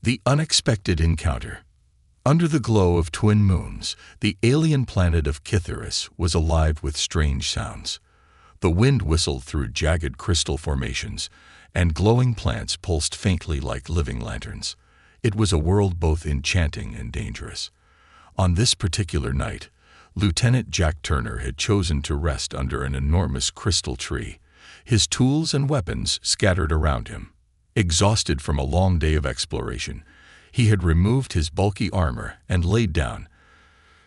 The unexpected encounter. Under the glow of twin moons, the alien planet of Kitharis was alive with strange sounds. The wind whistled through jagged crystal formations, and glowing plants pulsed faintly like living lanterns. It was a world both enchanting and dangerous. On this particular night, Lieutenant Jack Turner had chosen to rest under an enormous crystal tree, his tools and weapons scattered around him. Exhausted from a long day of exploration, he had removed his bulky armor and laid down,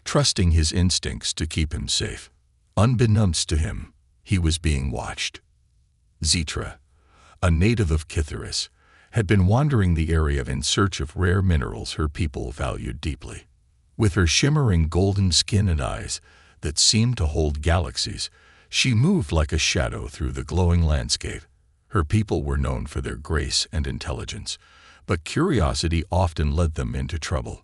trusting his instincts to keep him safe. Unbeknownst to him, he was being watched. Zetra, a native of Kitharis, had been wandering the area in search of rare minerals her people valued deeply. With her shimmering golden skin and eyes that seemed to hold galaxies, she moved like a shadow through the glowing landscape. Her people were known for their grace and intelligence, but curiosity often led them into trouble.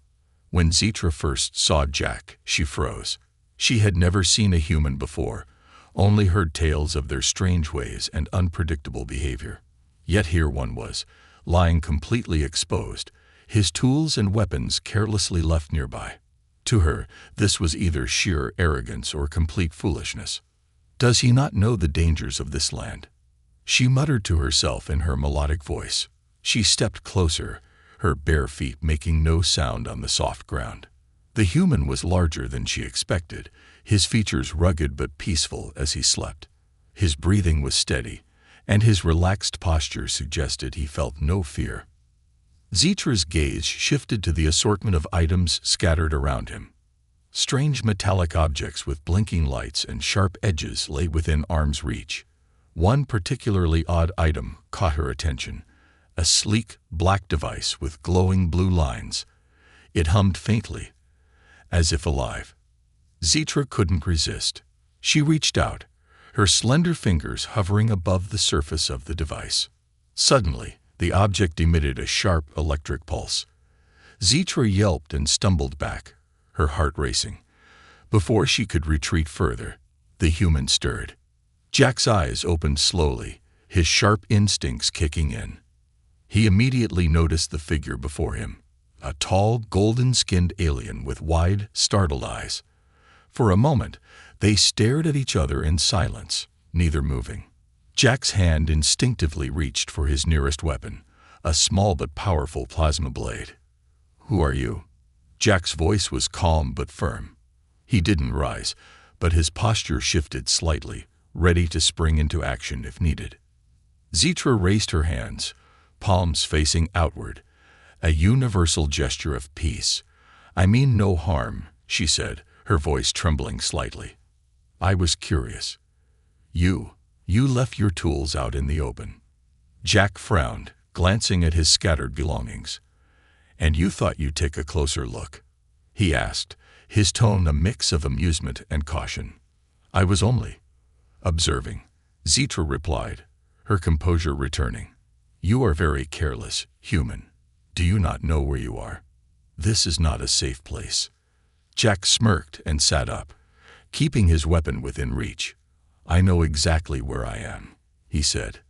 When Zetra first saw Jack, she froze. She had never seen a human before, only heard tales of their strange ways and unpredictable behavior. Yet here one was, lying completely exposed, his tools and weapons carelessly left nearby. To her, this was either sheer arrogance or complete foolishness. Does he not know the dangers of this land? She muttered to herself in her melodic voice. She stepped closer, her bare feet making no sound on the soft ground. The human was larger than she expected, his features rugged but peaceful as he slept. His breathing was steady, and his relaxed posture suggested he felt no fear. Zetra's gaze shifted to the assortment of items scattered around him. Strange metallic objects with blinking lights and sharp edges lay within arm's reach. One particularly odd item caught her attention, a sleek, black device with glowing blue lines. It hummed faintly, as if alive. Zetra couldn't resist. She reached out, her slender fingers hovering above the surface of the device. Suddenly, the object emitted a sharp electric pulse. Zetra yelped and stumbled back, her heart racing. Before she could retreat further, the human stirred. Jack's eyes opened slowly, his sharp instincts kicking in. He immediately noticed the figure before him, a tall, golden-skinned alien with wide, startled eyes. For a moment, they stared at each other in silence, neither moving. Jack's hand instinctively reached for his nearest weapon, a small but powerful plasma blade. "Who are you?" Jack's voice was calm but firm. He didn't rise, but his posture shifted slightly, ready to spring into action if needed. Zetra raised her hands, palms facing outward, a universal gesture of peace. "I mean no harm," she said, her voice trembling slightly. "I was curious. You left your tools out in the open." Jack frowned, glancing at his scattered belongings. "And you thought you'd take a closer look?" he asked, his tone a mix of amusement and caution. "I was only observing," Zetra replied, her composure returning. "You are very careless, human. Do you not know where you are? This is not a safe place." Jack smirked and sat up, keeping his weapon within reach. "I know exactly where I am," he said,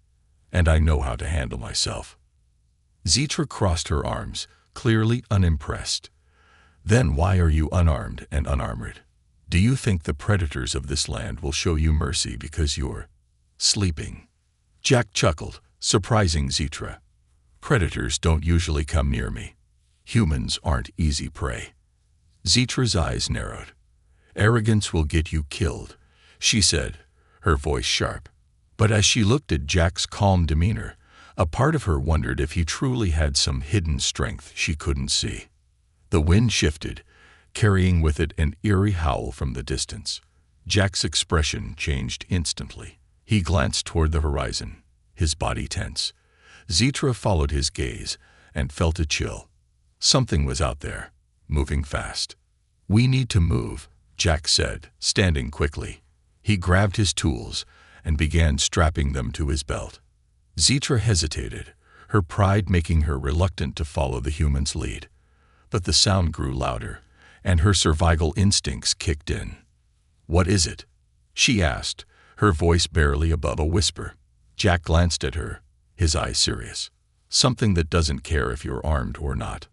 "and I know how to handle myself." Zetra crossed her arms, clearly unimpressed. "Then why are you unarmed and unarmored? Do you think the predators of this land will show you mercy because you're sleeping?" Jack chuckled, surprising Zetra. "Predators don't usually come near me. Humans aren't easy prey." Zetra's eyes narrowed. "Arrogance will get you killed," she said, her voice sharp. But as she looked at Jack's calm demeanor, a part of her wondered if he truly had some hidden strength she couldn't see. The wind shifted, carrying with it an eerie howl from the distance. Jack's expression changed instantly. He glanced toward the horizon, his body tense. Zetra followed his gaze and felt a chill. Something was out there, moving fast. "We need to move," Jack said, standing quickly. He grabbed his tools and began strapping them to his belt. Zetra hesitated, her pride making her reluctant to follow the human's lead. But the sound grew louder, and her survival instincts kicked in. "What is it?" she asked, her voice barely above a whisper. Jack glanced at her, his eyes serious. something that doesn't care if you're armed or not.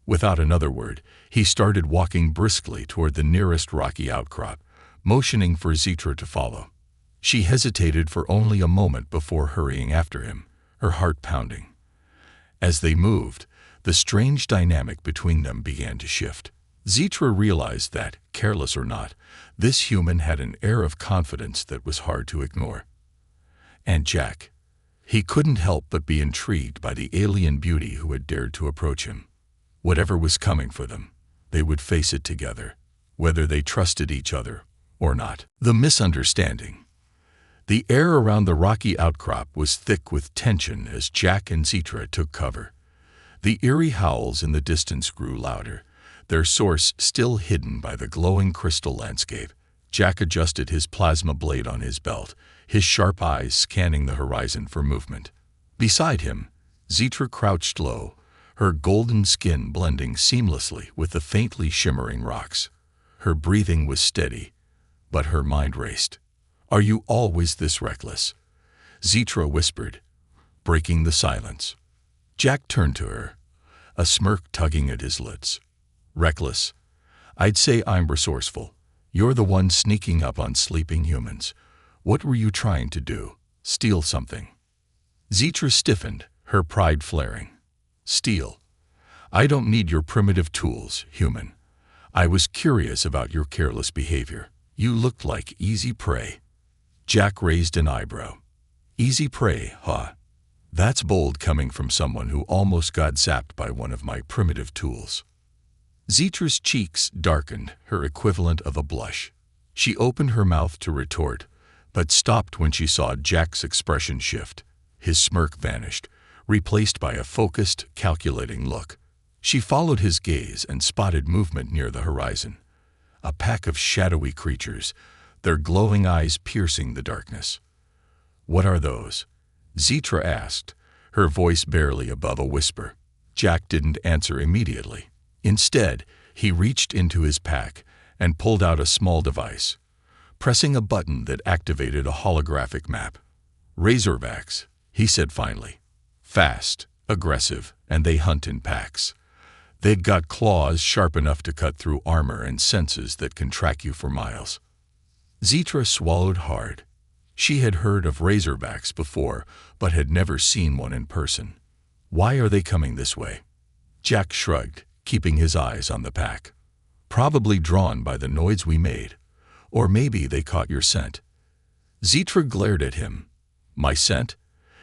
Without another word, he started walking briskly toward the nearest rocky outcrop, motioning for Zitra to follow. She hesitated for only a moment before hurrying after him, her heart pounding. As they moved, the strange dynamic between them began to shift. Zitra realized that, careless or not, this human had an air of confidence that was hard to ignore. And Jack. He couldn't help but be intrigued by the alien beauty who had dared to approach him. Whatever was coming for them, they would face it together, whether they trusted each other or not. The misunderstanding. The air around the rocky outcrop was thick with tension as Jack and Zitra took cover. The eerie howls in the distance grew louder, their source still hidden by the glowing crystal landscape. Jack adjusted his plasma blade on his belt, his sharp eyes scanning the horizon for movement. Beside him, Zitra crouched low, her golden skin blending seamlessly with the faintly shimmering rocks. Her breathing was steady, but her mind raced. "Are you always this reckless?" Zitra whispered, breaking the silence. Jack turned to her, a smirk tugging at his lips. "Reckless? I'd say I'm resourceful. You're the one sneaking up on sleeping humans. What were you trying to do? Steal something?" Zitra stiffened, her pride flaring. "Steal? I don't need your primitive tools, human. I was curious about your careless behavior. You looked like easy prey." Jack raised an eyebrow. "Easy prey, huh? That's bold coming from someone who almost got zapped by one of my primitive tools." Zitra's cheeks darkened, her equivalent of a blush. She opened her mouth to retort, but stopped when she saw Jack's expression shift. His smirk vanished, replaced by a focused, calculating look. She followed his gaze and spotted movement near the horizon. A pack of shadowy creatures, their glowing eyes piercing the darkness. "What are those?" Zitra asked, her voice barely above a whisper. Jack didn't answer immediately. Instead, he reached into his pack and pulled out a small device, pressing a button that activated a holographic map. "Razorbacks," he said finally. "Fast, aggressive, and they hunt in packs. They've got claws sharp enough to cut through armor and senses that can track you for miles." Zitra swallowed hard. She had heard of razorbacks before, but had never seen one in person. "Why are they coming this way?" Jack shrugged, keeping his eyes on the pack. "Probably drawn by the noise we made. Or maybe they caught your scent." Zitra glared at him. "My scent?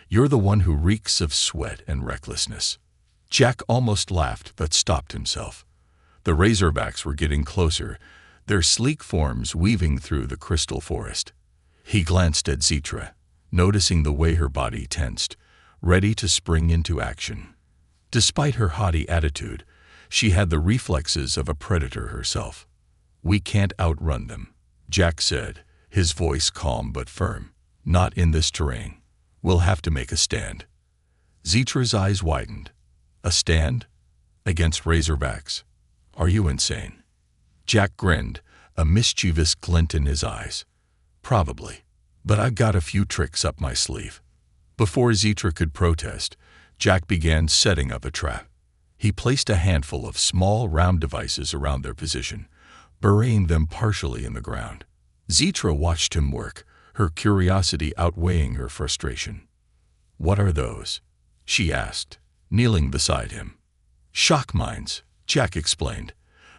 You're the one who reeks of sweat and recklessness." Jack almost laughed but stopped himself. The razorbacks were getting closer, their sleek forms weaving through the crystal forest. He glanced at Zitra, noticing the way her body tensed, ready to spring into action. Despite her haughty attitude, she had the reflexes of a predator herself. "We can't outrun them," Jack said, his voice calm but firm. "Not in this terrain. We'll have to make a stand." Zitra's eyes widened. "A stand? Against razorbacks? Are you insane?" Jack grinned, a mischievous glint in his eyes. "Probably. But I've got a few tricks up my sleeve." Before Zitra could protest, Jack began setting up a trap. He placed a handful of small, round devices around their position, burying them partially in the ground. Zitra watched him work, her curiosity outweighing her frustration. "What are those?" she asked, kneeling beside him. "Shock mines," Jack explained.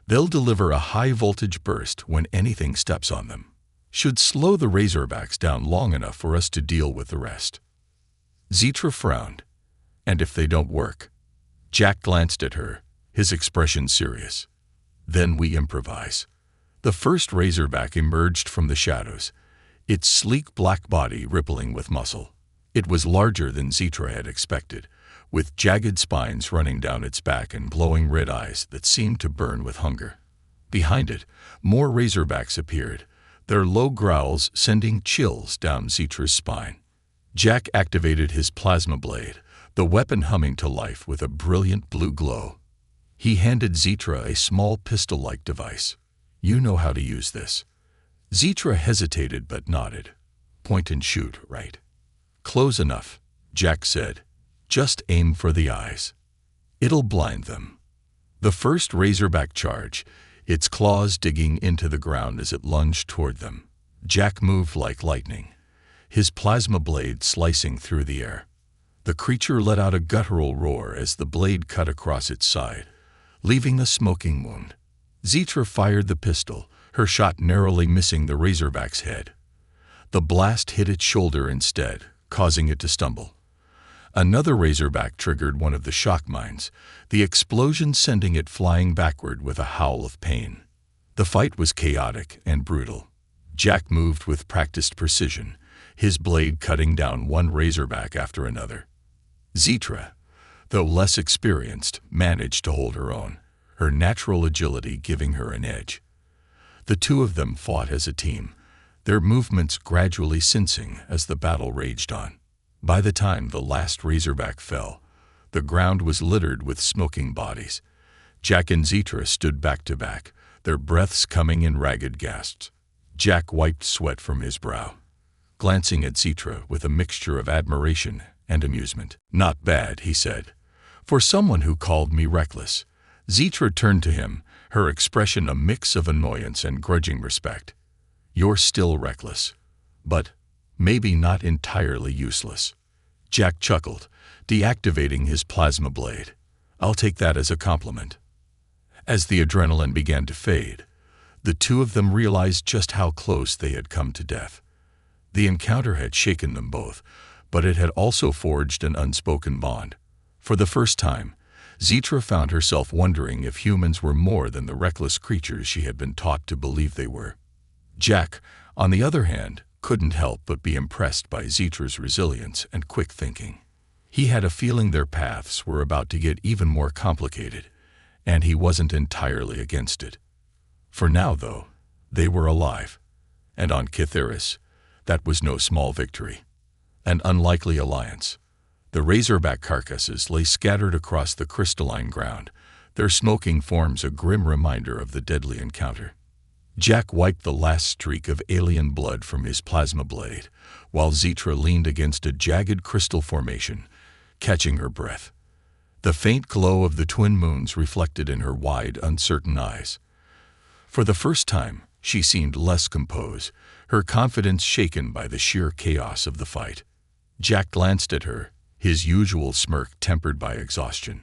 "They'll deliver a high-voltage burst when anything steps on them. Should slow the razorbacks down long enough for us to deal with the rest." Zitra frowned. "And if they don't work?" Jack glanced at her, his expression serious. "Then we improvise." The first razorback emerged from the shadows, its sleek black body rippling with muscle. It was larger than Zitra had expected, with jagged spines running down its back and glowing red eyes that seemed to burn with hunger. Behind it, more razorbacks appeared, their low growls sending chills down Zitra's spine. Jack activated his plasma blade, the weapon humming to life with a brilliant blue glow. He handed Zitra a small pistol-like device. "You know how to use this." Zitra hesitated but nodded. "Point and shoot, right?" "Close enough," Jack said, Just aim for the eyes. It'll blind them. The first razorback charge, its claws digging into the ground as it lunged toward them. Jack moved like lightning, his plasma blade slicing through the air. The creature let out a guttural roar as the blade cut across its side, leaving a smoking wound. Zetra fired the pistol, her shot narrowly missing the razorback's head. The blast hit its shoulder instead, causing it to stumble. Another razorback triggered one of the shock mines, the explosion sending it flying backward with a howl of pain. The fight was chaotic and brutal. Jack moved with practiced precision, his blade cutting down one razorback after another. Zetra, though less experienced, managed to hold her own, her natural agility giving her an edge. The two of them fought as a team, their movements gradually sensing as the battle raged on. By the time the last razorback fell, the ground was littered with smoking bodies. Jack and Zetra stood back to back, their breaths coming in ragged gasps. Jack wiped sweat from his brow, glancing at Zetra with a mixture of admiration and amusement. "Not bad," he said, "for someone who called me reckless." Zetra turned to him, her expression a mix of annoyance and grudging respect. "You're still reckless, but maybe not entirely useless." Jack chuckled, deactivating his plasma blade. "I'll take that as a compliment." As the adrenaline began to fade, the two of them realized just how close they had come to death. The encounter had shaken them both, but it had also forged an unspoken bond. For the first time, Zetra found herself wondering if humans were more than the reckless creatures she had been taught to believe they were. Jack, on the other hand, couldn't help but be impressed by Zetra's resilience and quick thinking. He had a feeling their paths were about to get even more complicated, and he wasn't entirely against it. For now, though, they were alive, and on Kithiris, that was no small victory. An unlikely alliance. The razorback carcasses lay scattered across the crystalline ground, their smoking forms a grim reminder of the deadly encounter. Jack wiped the last streak of alien blood from his plasma blade, while Zetra leaned against a jagged crystal formation, catching her breath. The faint glow of the twin moons reflected in her wide, uncertain eyes. For the first time, she seemed less composed, her confidence shaken by the sheer chaos of the fight. Jack glanced at her, his usual smirk tempered by exhaustion.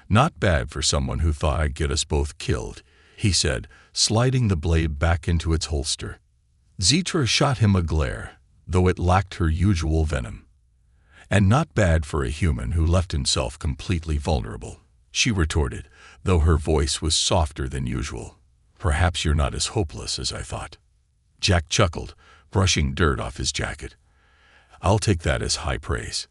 "Not bad for someone who thought I'd get us both killed," he said, sliding the blade back into its holster. Zetra shot him a glare, though it lacked her usual venom. "And not bad for a human who left himself completely vulnerable," she retorted, though her voice was softer than usual. "Perhaps you're not as hopeless as I thought." Jack chuckled, brushing dirt off his jacket. "I'll take that as high praise."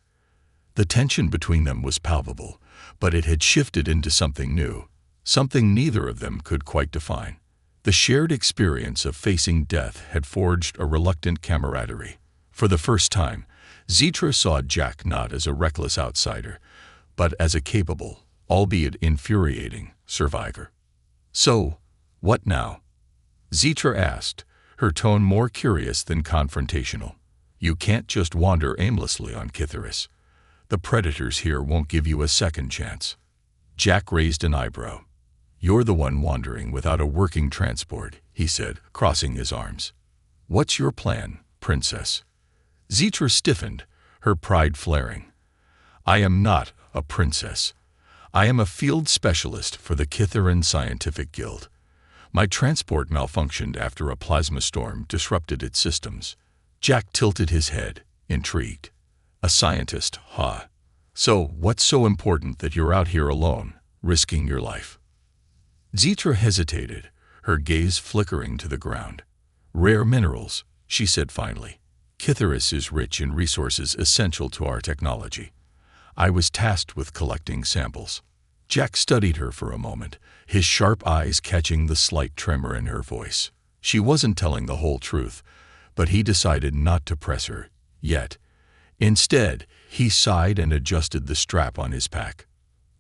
The tension between them was palpable, but it had shifted into something new, something neither of them could quite define. The shared experience of facing death had forged a reluctant camaraderie. For the first time, Zetra saw Jack not as a reckless outsider, but as a capable, albeit infuriating, survivor. "So, what now?" Zetra asked, her tone more curious than confrontational. "You can't just wander aimlessly on Kithiris. The predators here won't give you a second chance." Jack raised an eyebrow. "You're the one wandering without a working transport," he said, crossing his arms. "What's your plan, princess?" Zetra stiffened, her pride flaring. "I am not a princess. I am a field specialist for the Kithiran Scientific Guild. My transport malfunctioned after a plasma storm disrupted its systems." Jack tilted his head, intrigued. "A scientist, huh? So, what's so important that you're out here alone, risking your life?" Zetra hesitated, her gaze flickering to the ground. "Rare minerals," she said finally. "Kithiris is rich in resources essential to our technology. I was tasked with collecting samples." Jack studied her for a moment, his sharp eyes catching the slight tremor in her voice. She wasn't telling the whole truth, but he decided not to press her, yet. Instead, he sighed and adjusted the strap on his pack.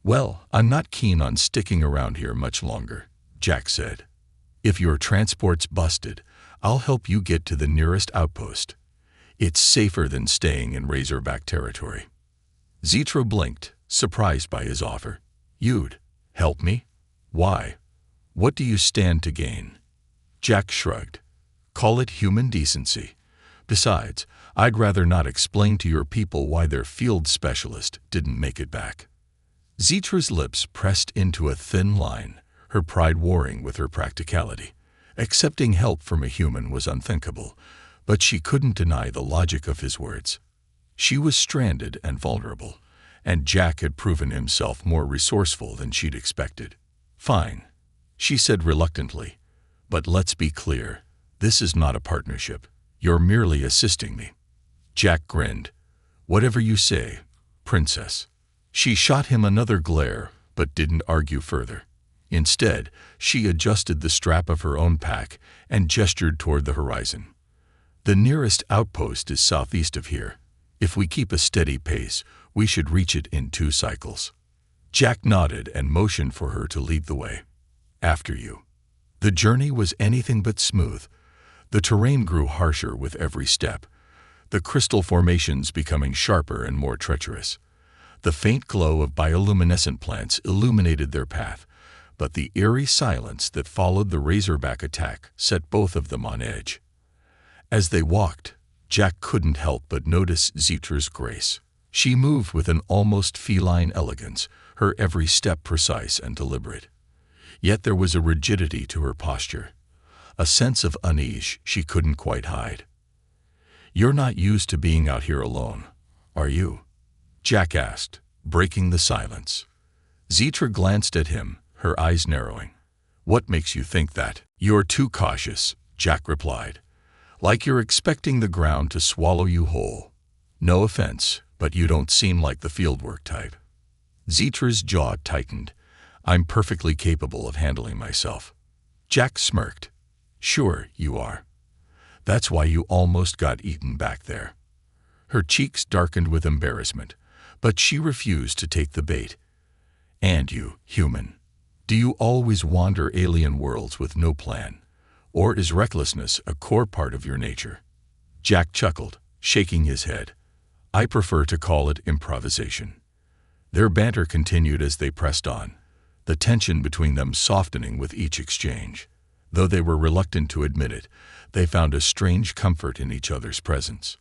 "Well, I'm not keen on sticking around here much longer," Jack said. "If your transport's busted, I'll help you get to the nearest outpost. It's safer than staying in Razorback territory." Zitra blinked, surprised by his offer. You'd help me? Why? What do you stand to gain? Jack shrugged. Call it human decency. Besides, I'd rather not explain to your people why their field specialist didn't make it back. Zitra's lips pressed into a thin line, her pride warring with her practicality. Accepting help from a human was unthinkable, but she couldn't deny the logic of his words. She was stranded and vulnerable, and Jack had proven himself more resourceful than she'd expected. Fine, she said reluctantly, but let's be clear, this is not a partnership. You're merely assisting me. Jack grinned. Whatever you say, princess. She shot him another glare, but didn't argue further. Instead, she adjusted the strap of her own pack and gestured toward the horizon. The nearest outpost is southeast of here. If we keep a steady pace, we should reach it in 2 cycles. Jack nodded and motioned for her to lead the way. After you. The journey was anything but smooth. The terrain grew harsher with every step, the crystal formations becoming sharper and more treacherous. The faint glow of bioluminescent plants illuminated their path, but the eerie silence that followed the razorback attack set both of them on edge. As they walked, Jack couldn't help but notice Zitra's grace. She moved with an almost feline elegance, her every step precise and deliberate. Yet there was a rigidity to her posture, a sense of unease she couldn't quite hide. You're not used to being out here alone, are you? Jack asked, breaking the silence. Zitra glanced at him, her eyes narrowing. What makes you think that? You're too cautious, Jack replied. Like you're expecting the ground to swallow you whole. No offense, but you don't seem like the fieldwork type. Zitra's jaw tightened. I'm perfectly capable of handling myself. Jack smirked. Sure, you are. That's why you almost got eaten back there. Her cheeks darkened with embarrassment, but she refused to take the bait. And you, human, do you always wander alien worlds with no plan? Or is recklessness a core part of your nature? Jack chuckled, shaking his head. I prefer to call it improvisation. Their banter continued as they pressed on, the tension between them softening with each exchange. Though they were reluctant to admit it, they found a strange comfort in each other's presence.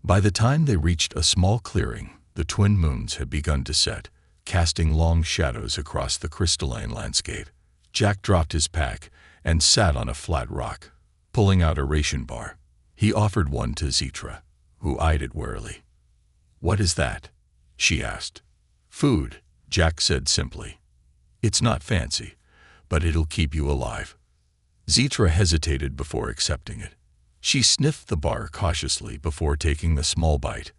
By the time they reached a small clearing, the twin moons had begun to set, casting long shadows across the crystalline landscape. Jack dropped his pack and sat on a flat rock, pulling out a ration bar. He offered one to Zitra, who eyed it warily. What is that? She asked. Food, Jack said simply. It's not fancy, but it'll keep you alive. Zitra hesitated before accepting it. She sniffed the bar cautiously before taking the small bite.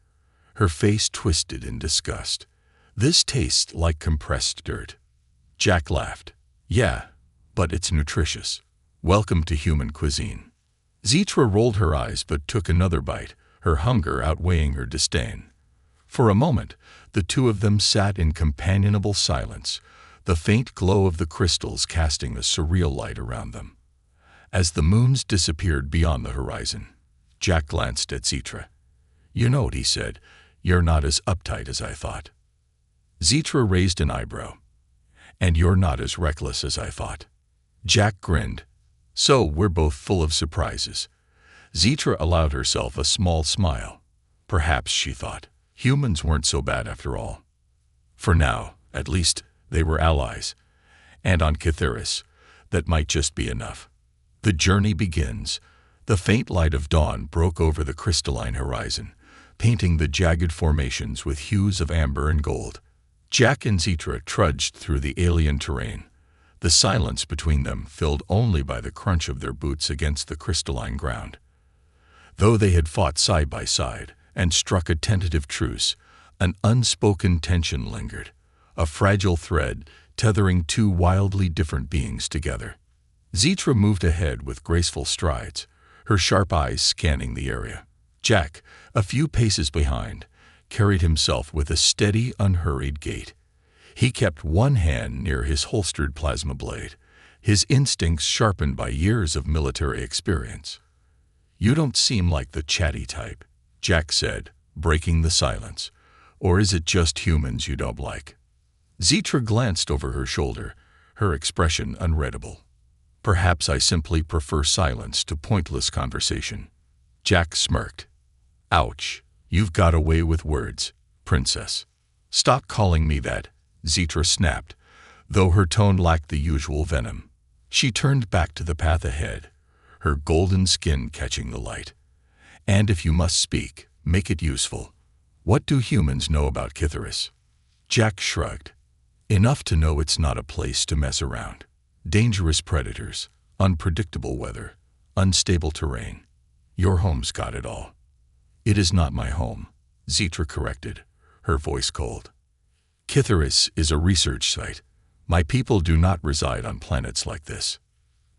Her face twisted in disgust. This tastes like compressed dirt. Jack laughed. Yeah, but it's nutritious. Welcome to human cuisine. Zitra rolled her eyes but took another bite, her hunger outweighing her disdain. For a moment, the two of them sat in companionable silence, the faint glow of the crystals casting a surreal light around them. As the moons disappeared beyond the horizon, Jack glanced at Zitra. You know, he said, you're not as uptight as I thought. Zitra raised an eyebrow. And you're not as reckless as I thought. Jack grinned. So we're both full of surprises. Zitra allowed herself a small smile. Perhaps, she thought, humans weren't so bad after all. For now, at least, they were allies. And on Kitharis, that might just be enough. The journey begins. The faint light of dawn broke over the crystalline horizon, painting the jagged formations with hues of amber and gold. Jack and Zitra trudged through the alien terrain, the silence between them filled only by the crunch of their boots against the crystalline ground. Though they had fought side by side and struck a tentative truce, an unspoken tension lingered, a fragile thread tethering two wildly different beings together. Zitra moved ahead with graceful strides, her sharp eyes scanning the area. Jack, a few paces behind, carried himself with a steady, unhurried gait. He kept one hand near his holstered plasma blade, his instincts sharpened by years of military experience. You don't seem like the chatty type, Jack said, breaking the silence. Or is it just humans you don't like? Zitra glanced over her shoulder, her expression unreadable. Perhaps I simply prefer silence to pointless conversation. Jack smirked. Ouch, you've got away with words, princess. Stop calling me that, Zitra snapped, though her tone lacked the usual venom. She turned back to the path ahead, her golden skin catching the light. And if you must speak, make it useful. What do humans know about Kitharis? Jack shrugged. Enough to know it's not a place to mess around. Dangerous predators, unpredictable weather, unstable terrain. Your home's got it all. It is not my home, Zitra corrected, her voice cold. Kitharis is a research site. My people do not reside on planets like this.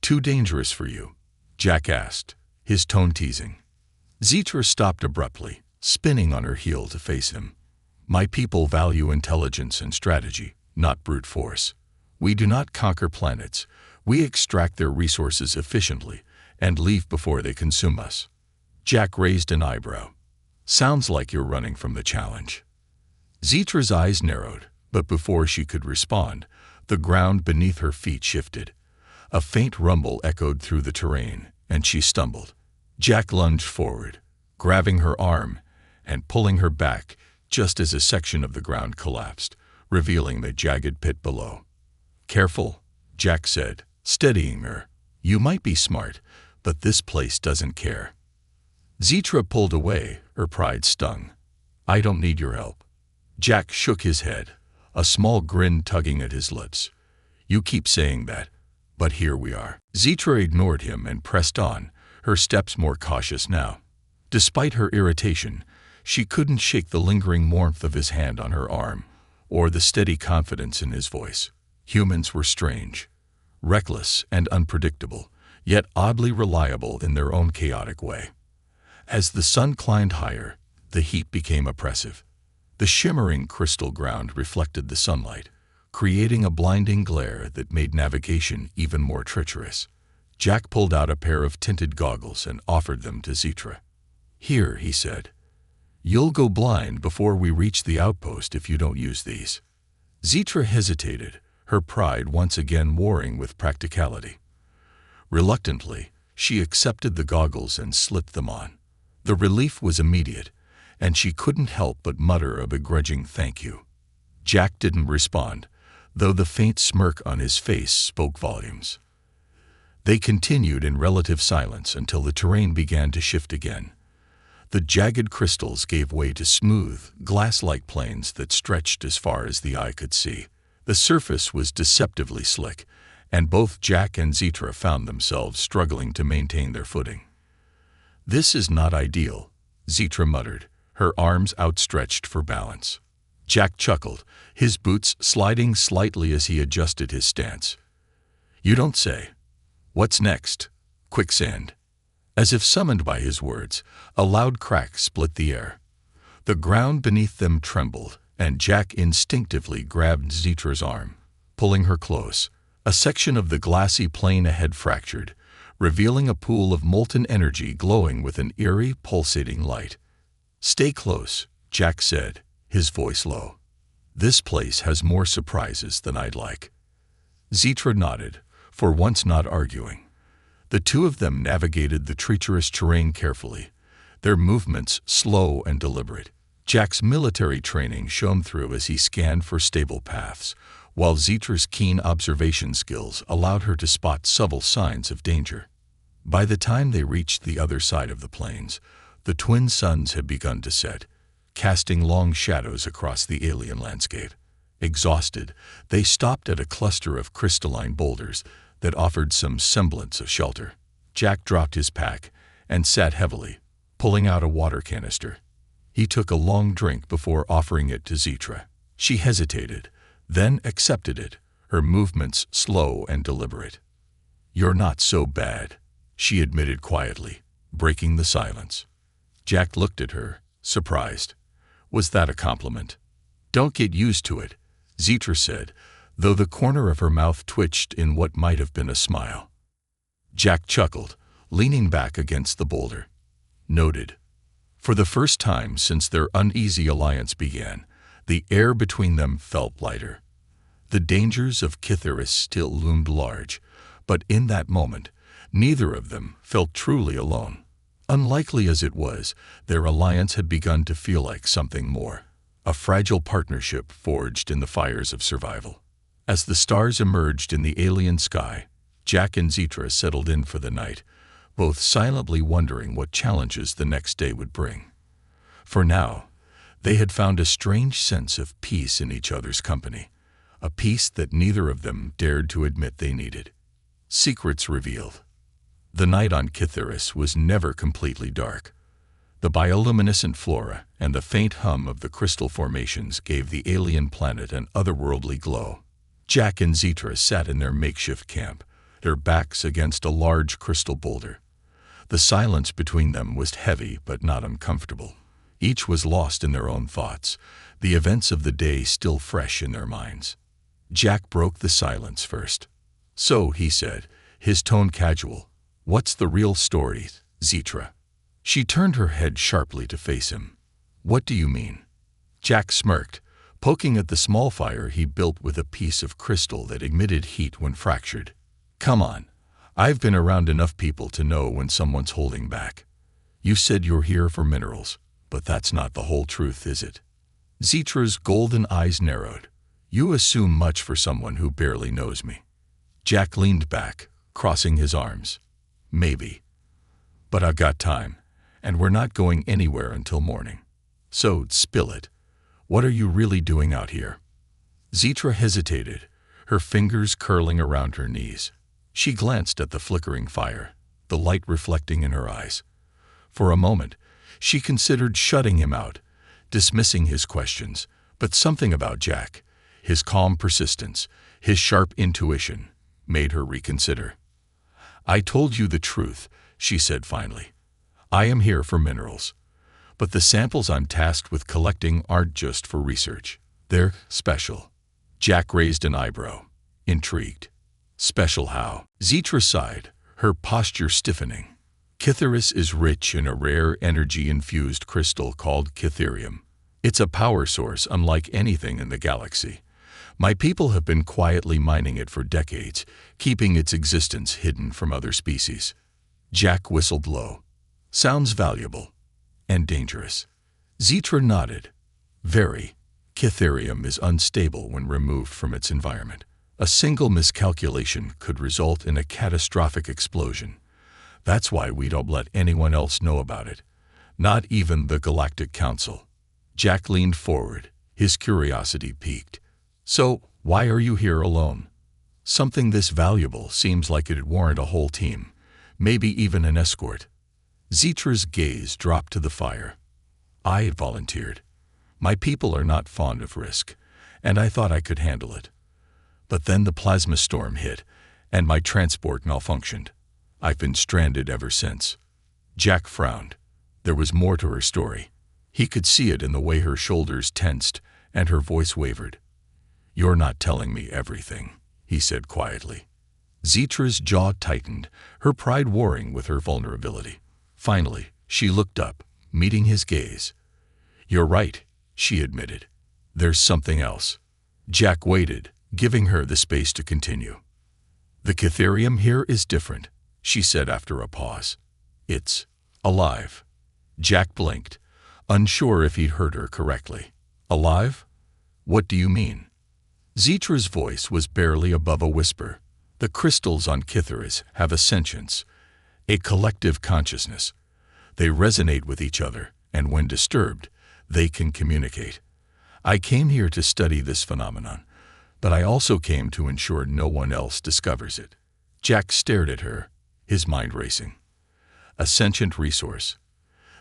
Too dangerous for you? Jack asked, his tone teasing. Zitra stopped abruptly, spinning on her heel to face him. My people value intelligence and strategy, not brute force. We do not conquer planets. We extract their resources efficiently and leave before they consume us. Jack raised an eyebrow. Sounds like you're running from the challenge. Zitra's eyes narrowed, but before she could respond, the ground beneath her feet shifted. A faint rumble echoed through the terrain, and she stumbled. Jack lunged forward, grabbing her arm and pulling her back just as a section of the ground collapsed, revealing the jagged pit below. Careful, Jack said, steadying her. You might be smart, but this place doesn't care. Zitra pulled away, her pride stung. I don't need your help. Jack shook his head, a small grin tugging at his lips. You keep saying that, but here we are. Zitra ignored him and pressed on, her steps more cautious now. Despite her irritation, she couldn't shake the lingering warmth of his hand on her arm, or the steady confidence in his voice. Humans were strange, reckless and unpredictable, yet oddly reliable in their own chaotic way. As the sun climbed higher, the heat became oppressive. The shimmering crystal ground reflected the sunlight, creating a blinding glare that made navigation even more treacherous. Jack pulled out a pair of tinted goggles and offered them to Zitra. Here, he said. You'll go blind before we reach the outpost if you don't use these. Zitra hesitated, her pride once again warring with practicality. Reluctantly, she accepted the goggles and slipped them on. The relief was immediate, and she couldn't help but mutter a begrudging thank you. Jack didn't respond, though the faint smirk on his face spoke volumes. They continued in relative silence until the terrain began to shift again. The jagged crystals gave way to smooth, glass-like plains that stretched as far as the eye could see. The surface was deceptively slick, and both Jack and Zitra found themselves struggling to maintain their footing. This is not ideal, Zitra muttered, her arms outstretched for balance. Jack chuckled, his boots sliding slightly as he adjusted his stance. You don't say. What's next? Quicksand. As if summoned by his words, a loud crack split the air. The ground beneath them trembled, and Jack instinctively grabbed Zitra's arm, pulling her close. A section of the glassy plain ahead fractured, revealing a pool of molten energy glowing with an eerie, pulsating light. Stay close, Jack said, his voice low. This place has more surprises than I'd like. Zitra nodded, for once not arguing. The two of them navigated the treacherous terrain carefully, their movements slow and deliberate. Jack's military training shone through as he scanned for stable paths, while Zitra's keen observation skills allowed her to spot subtle signs of danger. By the time they reached the other side of the plains, the twin suns had begun to set, casting long shadows across the alien landscape. Exhausted, they stopped at a cluster of crystalline boulders that offered some semblance of shelter. Jack dropped his pack and sat heavily, pulling out a water canister. He took a long drink before offering it to Zitra. She hesitated, then accepted it, her movements slow and deliberate. You're not so bad, she admitted quietly, breaking the silence. Jack looked at her, surprised. Was that a compliment? Don't get used to it, Zitra said, though the corner of her mouth twitched in what might have been a smile. Jack chuckled, leaning back against the boulder. Noted. For the first time since their uneasy alliance began, The air between them felt lighter. The dangers of Kithaeris still loomed large, but in that moment, neither of them felt truly alone. Unlikely as it was, their alliance had begun to feel like something more, a fragile partnership forged in the fires of survival. As the stars emerged in the alien sky, Jack and Zetra settled in for the night, both silently wondering what challenges the next day would bring. For now, they had found a strange sense of peace in each other's company, a peace that neither of them dared to admit they needed. Secrets revealed. The night on Kithaeris was never completely dark. The bioluminescent flora and the faint hum of the crystal formations gave the alien planet an otherworldly glow. Jack and Zetra sat in their makeshift camp, their backs against a large crystal boulder. The silence between them was heavy but not uncomfortable. Each was lost in their own thoughts, the events of the day still fresh in their minds. Jack broke the silence first. "So," he said, his tone casual, "what's the real story, Zetra?" She turned her head sharply to face him. "What do you mean?" Jack smirked, poking at the small fire he built with a piece of crystal that emitted heat when fractured. "Come on. I've been around enough people to know when someone's holding back. You said you're here for minerals, but that's not the whole truth, is it?" Zetra's golden eyes narrowed. "You assume much for someone who barely knows me." Jack leaned back, crossing his arms. "Maybe. But I've got time, and we're not going anywhere until morning. So, spill it. What are you really doing out here?" Zetra hesitated, her fingers curling around her knees. She glanced at the flickering fire, the light reflecting in her eyes. For a moment, she considered shutting him out, dismissing his questions, but something about Jack, his calm persistence, his sharp intuition, made her reconsider. "I told you the truth," she said finally. "I am here for minerals. But the samples I'm tasked with collecting aren't just for research. They're special." Jack raised an eyebrow, intrigued. "Special how?" Zetra sighed, her posture stiffening. "Kithaeris is rich in a rare energy-infused crystal called Kytherium. It's a power source unlike anything in the galaxy. My people have been quietly mining it for decades, keeping its existence hidden from other species." Jack whistled low. "Sounds valuable. And dangerous." Zetra nodded. "Very. Kytherium is unstable when removed from its environment. A single miscalculation could result in a catastrophic explosion. That's why we don't let anyone else know about it, not even the Galactic Council." Jack leaned forward, his curiosity piqued. "So, why are you here alone? Something this valuable seems like it'd warrant a whole team, maybe even an escort." Zetra's gaze dropped to the fire. "I volunteered. My people are not fond of risk, and I thought I could handle it. But then the plasma storm hit, and my transport malfunctioned. I've been stranded ever since." Jack frowned. There was more to her story. He could see it in the way her shoulders tensed and her voice wavered. "You're not telling me everything," he said quietly. Zetra's jaw tightened, her pride warring with her vulnerability. Finally, she looked up, meeting his gaze. "You're right," she admitted. "There's something else." Jack waited, giving her the space to continue. "The Kytherium here is different," she said after a pause. "It's alive." Jack blinked, unsure if he'd heard her correctly. "Alive? What do you mean?" Zetra's voice was barely above a whisper. "The crystals on Kithaeris have a sentience, a collective consciousness. They resonate with each other, and when disturbed, they can communicate. I came here to study this phenomenon, but I also came to ensure no one else discovers it." Jack stared at her, his mind racing. A sentient resource.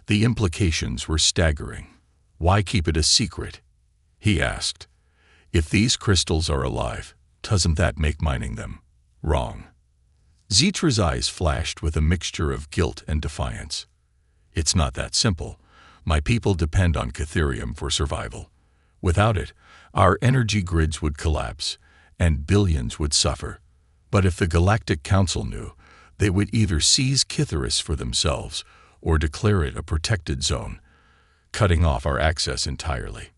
The implications were staggering. "Why keep it a secret?" he asked. "If these crystals are alive, doesn't that make mining them wrong?" Zetra's eyes flashed with a mixture of guilt and defiance. "It's not that simple. My people depend on Kytherium for survival. Without it, our energy grids would collapse, and billions would suffer. But if the Galactic Council knew, they would either seize Kithaeris for themselves or declare it a protected zone, cutting off our access entirely."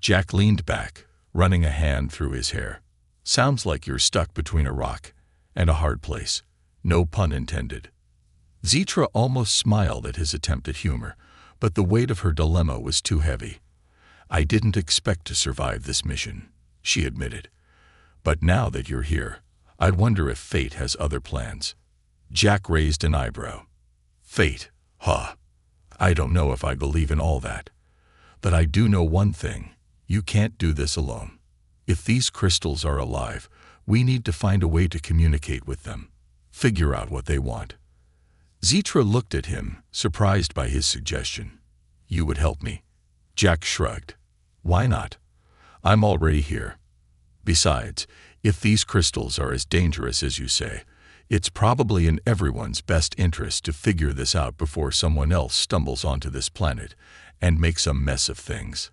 Jack leaned back, running a hand through his hair. Sounds like you're stuck between a rock and a hard place. No pun intended. Zitra almost smiled at his attempt at humor, but the weight of her dilemma was too heavy. I didn't expect to survive this mission, she admitted. But now that you're here, I wonder if fate has other plans. Jack raised an eyebrow. Fate, huh? I don't know if I believe in all that. But I do know one thing. You can't do this alone. If these crystals are alive, we need to find a way to communicate with them. Figure out what they want. Zitra looked at him, surprised by his suggestion. You would help me? Jack shrugged. Why not? I'm already here. Besides, if these crystals are as dangerous as you say, it's probably in everyone's best interest to figure this out before someone else stumbles onto this planet and makes a mess of things.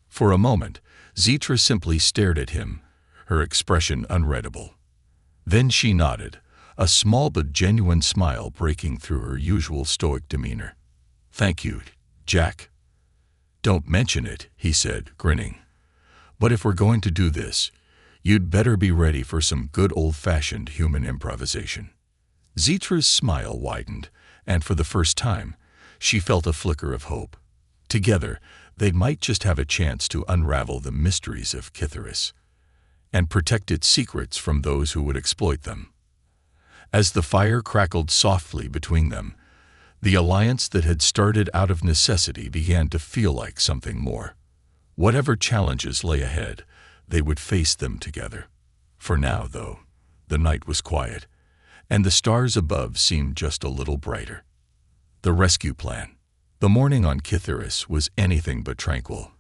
For a moment, Zitra simply stared at him, her expression unreadable. Then she nodded, a small but genuine smile breaking through her usual stoic demeanor. Thank you, Jack. Don't mention it, he said, grinning. But if we're going to do this, you'd better be ready for some good old-fashioned human improvisation. Zitra's smile widened, and for the first time, she felt a flicker of hope. Together, they might just have a chance to unravel the mysteries of Kitharis and protect its secrets from those who would exploit them. As the fire crackled softly between them, the alliance that had started out of necessity began to feel like something more. Whatever challenges lay ahead, they would face them together. For now, though, the night was quiet, and the stars above seemed just a little brighter. The rescue plan. The morning on Kitharis was anything but tranquil.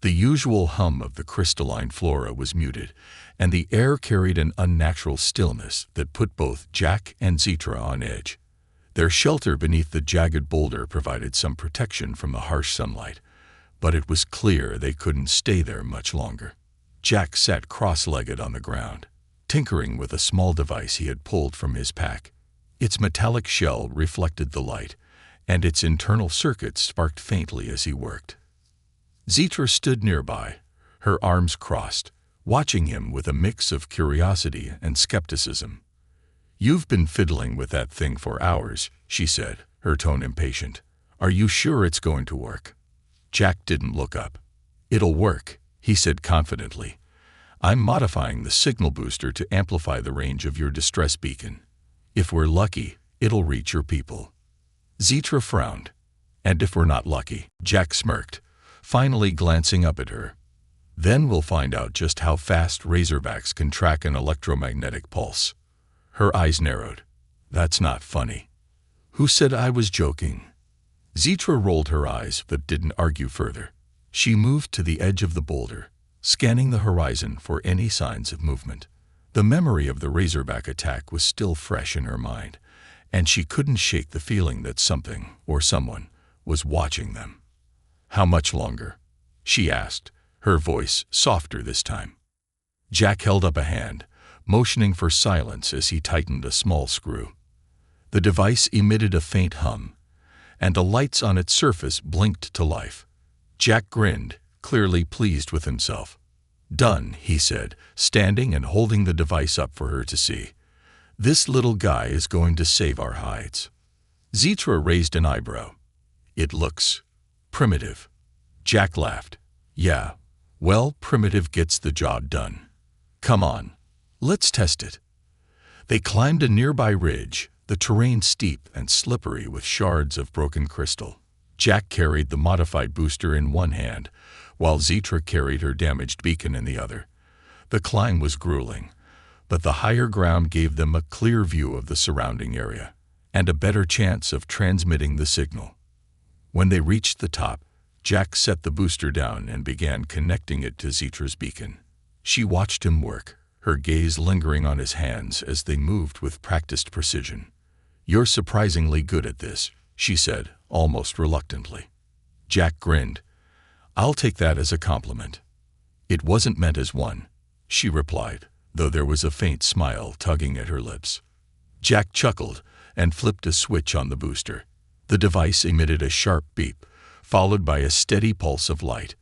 The usual hum of the crystalline flora was muted, and the air carried an unnatural stillness that put both Jack and Zitra on edge. Their shelter beneath the jagged boulder provided some protection from the harsh sunlight, but it was clear they couldn't stay there much longer. Jack sat cross-legged on the ground, tinkering with a small device he had pulled from his pack. Its metallic shell reflected the light, and its internal circuits sparked faintly as he worked. Zitra stood nearby, her arms crossed, watching him with a mix of curiosity and skepticism. You've been fiddling with that thing for hours, she said, her tone impatient. Are you sure it's going to work? Jack didn't look up. It'll work, he said confidently. I'm modifying the signal booster to amplify the range of your distress beacon. If we're lucky, it'll reach your people. Zitra frowned. And if we're not lucky, Jack smirked, finally glancing up at her. Then we'll find out just how fast razorbacks can track an electromagnetic pulse. Her eyes narrowed. That's not funny. Who said I was joking? Zitra rolled her eyes but didn't argue further. She moved to the edge of the boulder, scanning the horizon for any signs of movement. The memory of the razorback attack was still fresh in her mind, and she couldn't shake the feeling that something or someone was watching them. How much longer? She asked, her voice softer this time. Jack held up a hand, motioning for silence as he tightened a small screw. The device emitted a faint hum, and the lights on its surface blinked to life. Jack grinned, clearly pleased with himself. Done, he said, standing and holding the device up for her to see. This little guy is going to save our hides. Zitra raised an eyebrow. It looks primitive. Jack laughed. Yeah, well, primitive gets the job done. Come on, let's test it. They climbed a nearby ridge, the terrain steep and slippery with shards of broken crystal. Jack carried the modified booster in one hand, while Zitra carried her damaged beacon in the other. The climb was grueling, but the higher ground gave them a clear view of the surrounding area, and a better chance of transmitting the signal. When they reached the top, Jack set the booster down and began connecting it to Zitra's beacon. She watched him work, her gaze lingering on his hands as they moved with practiced precision. You're surprisingly good at this, she said, almost reluctantly. Jack grinned. I'll take that as a compliment. It wasn't meant as one, she replied, though there was a faint smile tugging at her lips. Jack chuckled and flipped a switch on the booster. The device emitted a sharp beep, followed by a steady pulse of light.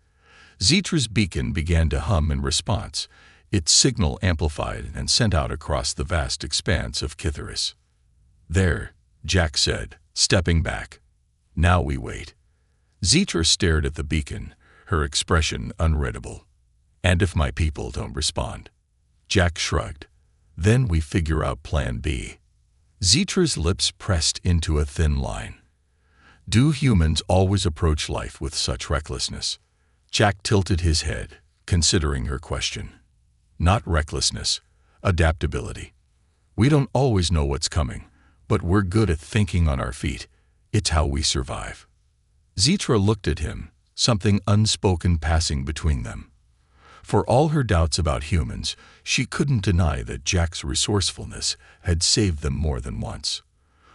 Zetra's beacon began to hum in response, its signal amplified and sent out across the vast expanse of Kitharis. "There," Jack said, stepping back. "Now we wait." Zetra stared at the beacon, her expression unreadable. "And if my people don't respond?" Jack shrugged. "Then we figure out Plan B." Zetra's lips pressed into a thin line. Do humans always approach life with such recklessness? Jack tilted his head, considering her question. Not recklessness, adaptability. We don't always know what's coming, but we're good at thinking on our feet. It's how we survive. Zetra looked at him, something unspoken passing between them. For all her doubts about humans, she couldn't deny that Jack's resourcefulness had saved them more than once.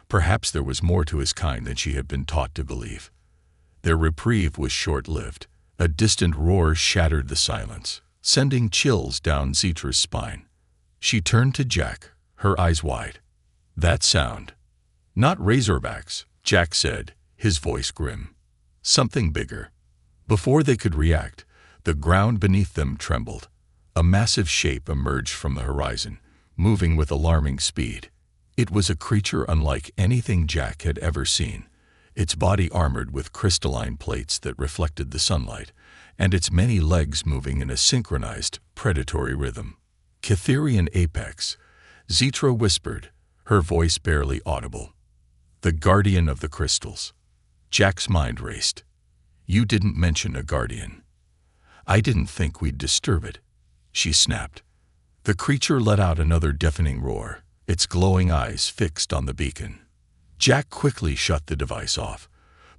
Perhaps there was more to his kind than she had been taught to believe. Their reprieve was short-lived. A distant roar shattered the silence, sending chills down Zetra's spine. She turned to Jack, her eyes wide. "That sound." "Not razorbacks," Jack said, his voice grim. "Something bigger." Before they could react, the ground beneath them trembled. A massive shape emerged from the horizon, moving with alarming speed. It was a creature unlike anything Jack had ever seen, its body armored with crystalline plates that reflected the sunlight, and its many legs moving in a synchronized, predatory rhythm. "Kitherian apex," Zetra whispered, her voice barely audible. "The guardian of the crystals." Jack's mind raced. "You didn't mention a guardian." "I didn't think we'd disturb it," she snapped. The creature let out another deafening roar, its glowing eyes fixed on the beacon. Jack quickly shut the device off,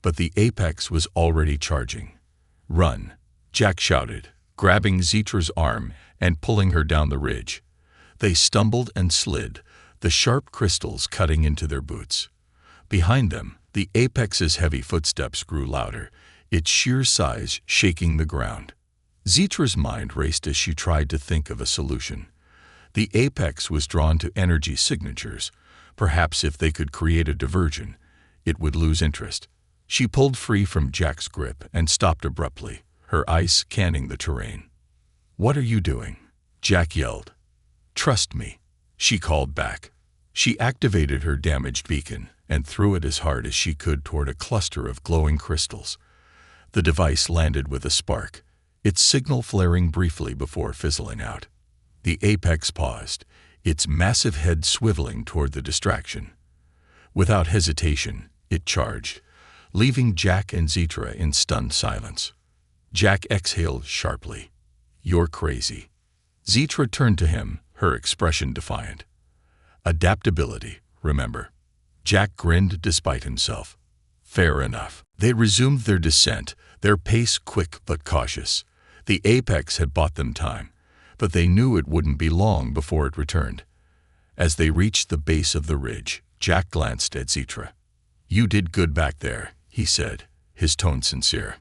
but the apex was already charging. "Run," Jack shouted, grabbing Zetra's arm and pulling her down the ridge. They stumbled and slid, the sharp crystals cutting into their boots. Behind them, the apex's heavy footsteps grew louder, its sheer size shaking the ground. Zetra's mind raced as she tried to think of a solution. The apex was drawn to energy signatures. Perhaps if they could create a diversion, it would lose interest. She pulled free from Jack's grip and stopped abruptly, her eyes scanning the terrain. "What are you doing?" Jack yelled. "Trust me," she called back. She activated her damaged beacon and threw it as hard as she could toward a cluster of glowing crystals. The device landed with a spark, its signal flaring briefly before fizzling out. The apex paused, its massive head swiveling toward the distraction. Without hesitation, it charged, leaving Jack and Zetra in stunned silence. Jack exhaled sharply. "You're crazy." Zetra turned to him, her expression defiant. "Adaptability, remember." Jack grinned despite himself. "Fair enough." They resumed their descent, their pace quick but cautious. The apex had bought them time, but they knew it wouldn't be long before it returned. As they reached the base of the ridge, Jack glanced at Zetra. "You did good back there," he said, his tone sincere.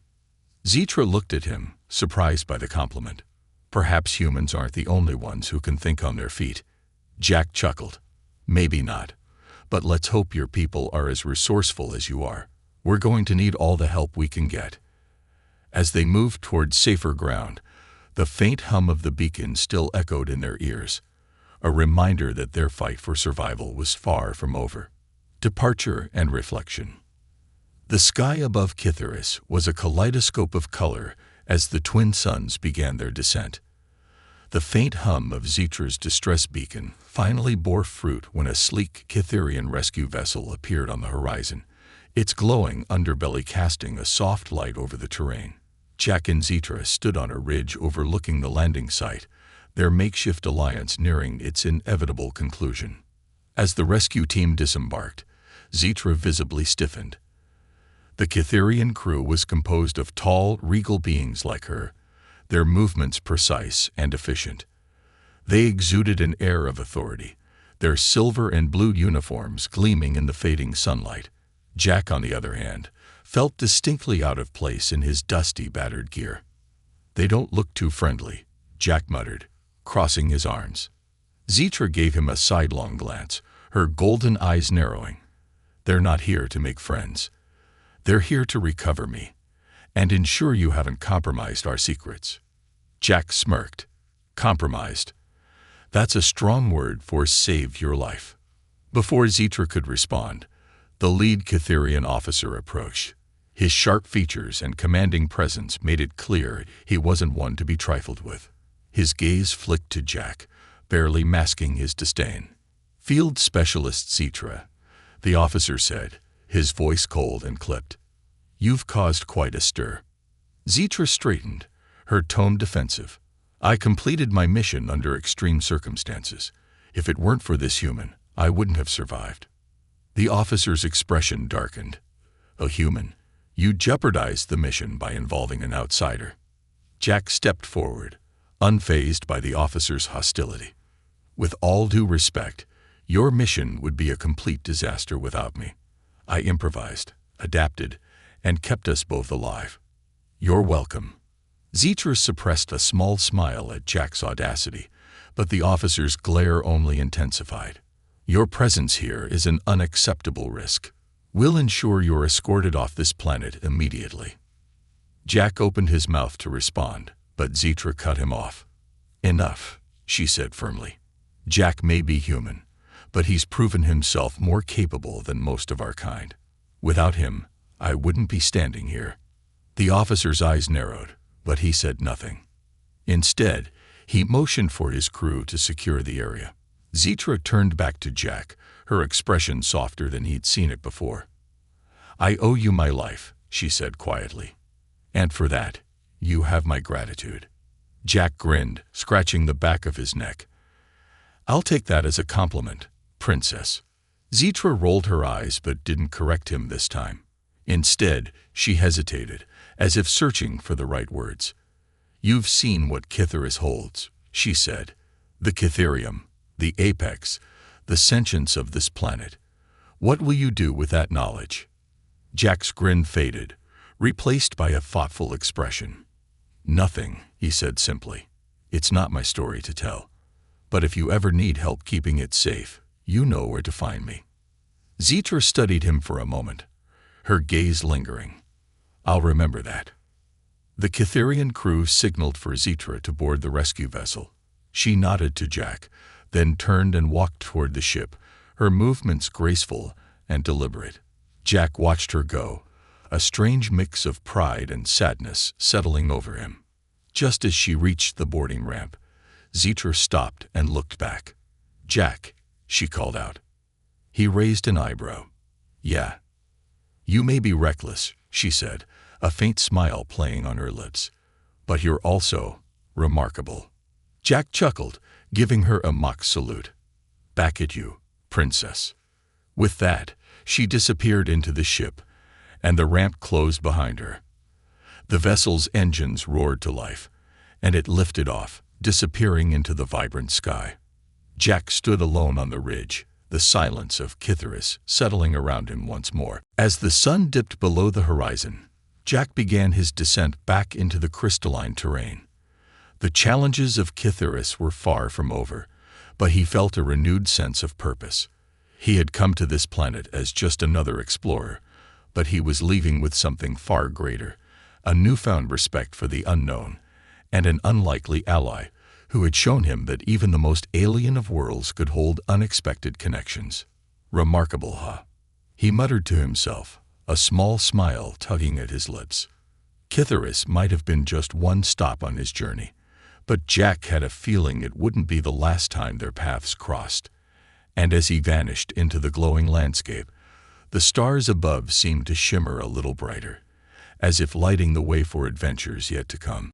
Zetra looked at him, surprised by the compliment. Perhaps humans aren't the only ones who can think on their feet. Jack chuckled. "Maybe not, but let's hope your people are as resourceful as you are. We're going to need all the help we can get." As they moved toward safer ground, the faint hum of the beacon still echoed in their ears, a reminder that their fight for survival was far from over. Departure and reflection. The sky above Kitharis was a kaleidoscope of color as the twin suns began their descent. The faint hum of Zetra's distress beacon finally bore fruit when a sleek Kitherian rescue vessel appeared on the horizon, its glowing underbelly casting a soft light over the terrain. Jack and Zetra stood on a ridge overlooking the landing site, their makeshift alliance nearing its inevitable conclusion. As the rescue team disembarked, Zetra visibly stiffened. The Kitherian crew was composed of tall, regal beings like her, their movements precise and efficient. They exuded an air of authority, their silver and blue uniforms gleaming in the fading sunlight. Jack, on the other hand, felt distinctly out of place in his dusty, battered gear. "They don't look too friendly," Jack muttered, crossing his arms. Zetra gave him a sidelong glance, her golden eyes narrowing. "They're not here to make friends. They're here to recover me. and ensure you haven't compromised our secrets." Jack smirked. "Compromised? That's a strong word for save your life." Before Zitra could respond, the lead Cytherian officer approached. His sharp features and commanding presence made it clear he wasn't one to be trifled with. His gaze flicked to Jack, barely masking his disdain. "Field Specialist Zitra," the officer said, his voice cold and clipped. "You've caused quite a stir." Zitra straightened, her tone defensive. "I completed my mission under extreme circumstances. If it weren't for this human, I wouldn't have survived." The officer's expression darkened. "A human? You jeopardized the mission by involving an outsider." Jack stepped forward, unfazed by the officer's hostility. "With all due respect, your mission would be a complete disaster without me. I improvised, adapted, and kept us both alive." "You're welcome." Zitra suppressed a small smile at Jack's audacity, but the officer's glare only intensified. "Your presence here is an unacceptable risk. We'll ensure you're escorted off this planet immediately." Jack opened his mouth to respond, but Zitra cut him off. "Enough," she said firmly. "Jack may be human, but he's proven himself more capable than most of our kind. Without him, I wouldn't be standing here." The officer's eyes narrowed, but he said nothing. Instead, he motioned for his crew to secure the area. Zitra turned back to Jack, her expression softer than he'd seen it before. "I owe you my life," she said quietly. "And for that, you have my gratitude." Jack grinned, scratching the back of his neck. "I'll take that as a compliment, Princess." Zitra rolled her eyes but didn't correct him this time. Instead, she hesitated, as if searching for the right words. "You've seen what Cytheris holds," she said. "The Cytherium, the apex, the sentience of this planet. What will you do with that knowledge?" Jack's grin faded, replaced by a thoughtful expression. "Nothing," he said simply. "It's not my story to tell. But if you ever need help keeping it safe, you know where to find me." Zitra studied him for a moment, her gaze lingering. "I'll remember that." The Cytherian crew signaled for Zitra to board the rescue vessel. She nodded to Jack, then turned and walked toward the ship, her movements graceful and deliberate. Jack watched her go, a strange mix of pride and sadness settling over him. Just as she reached the boarding ramp, Zitra stopped and looked back. "Jack," she called out. He raised an eyebrow. "Yeah." "You may be reckless," she said, a faint smile playing on her lips. "But you're also remarkable." Jack chuckled, giving her a mock salute. "Back at you, Princess." With that, she disappeared into the ship, and the ramp closed behind her. The vessel's engines roared to life, and it lifted off, disappearing into the vibrant sky. Jack stood alone on the ridge, the silence of Cytheris settling around him once more. As the sun dipped below the horizon, Jack began his descent back into the crystalline terrain. The challenges of Cytheris were far from over, but he felt a renewed sense of purpose. He had come to this planet as just another explorer, but he was leaving with something far greater, a newfound respect for the unknown, and an unlikely ally who had shown him that even the most alien of worlds could hold unexpected connections. "Remarkable, huh?" he muttered to himself, a small smile tugging at his lips. Cytheris might have been just one stop on his journey, but Jack had a feeling it wouldn't be the last time their paths crossed. And as he vanished into the glowing landscape, the stars above seemed to shimmer a little brighter, as if lighting the way for adventures yet to come.